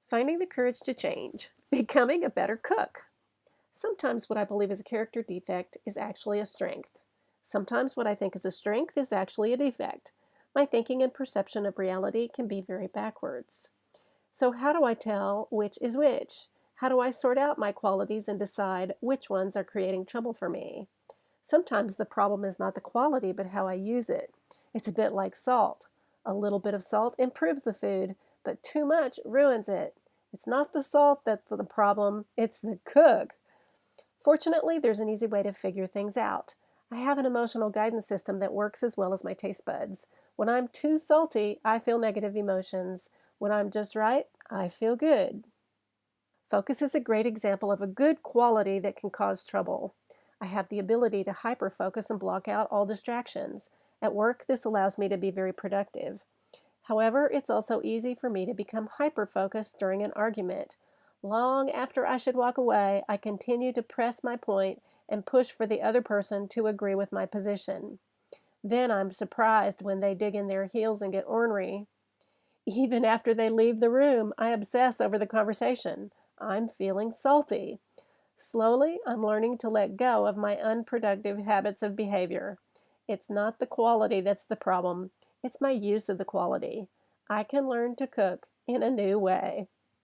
Finding the courage to change. Becoming a better cook. Sometimes what I believe is a character defect is actually a strength. Sometimes what I think is a strength is actually a defect. My thinking and perception of reality can be very backwards. So how do I tell which is which? How do I sort out my qualities and decide which ones are creating trouble for me? Sometimes the problem is not the quality, but how I use it. It's a bit like salt. A little bit of salt improves the food, but too much ruins it. It's not the salt that's the problem, it's the cook. Fortunately, there's an easy way to figure things out. I have an emotional guidance system that works as well as my taste buds. When I'm too salty, I feel negative emotions. When I'm just right, I feel good. Focus is a great example of a good quality that can cause trouble. I have the ability to hyper-focus and block out all distractions. At work, this allows me to be very productive. However, it's also easy for me to become hyper-focused during an argument. Long after I should walk away, I continue to press my point and push for the other person to agree with my position. Then I'm surprised when they dig in their heels and get ornery. Even after they leave the room, I obsess over the conversation. I'm feeling salty. Slowly, I'm learning to let go of my unproductive habits of behavior. It's not the quality that's the problem. It's my use of the quality. I can learn to cook in a new way.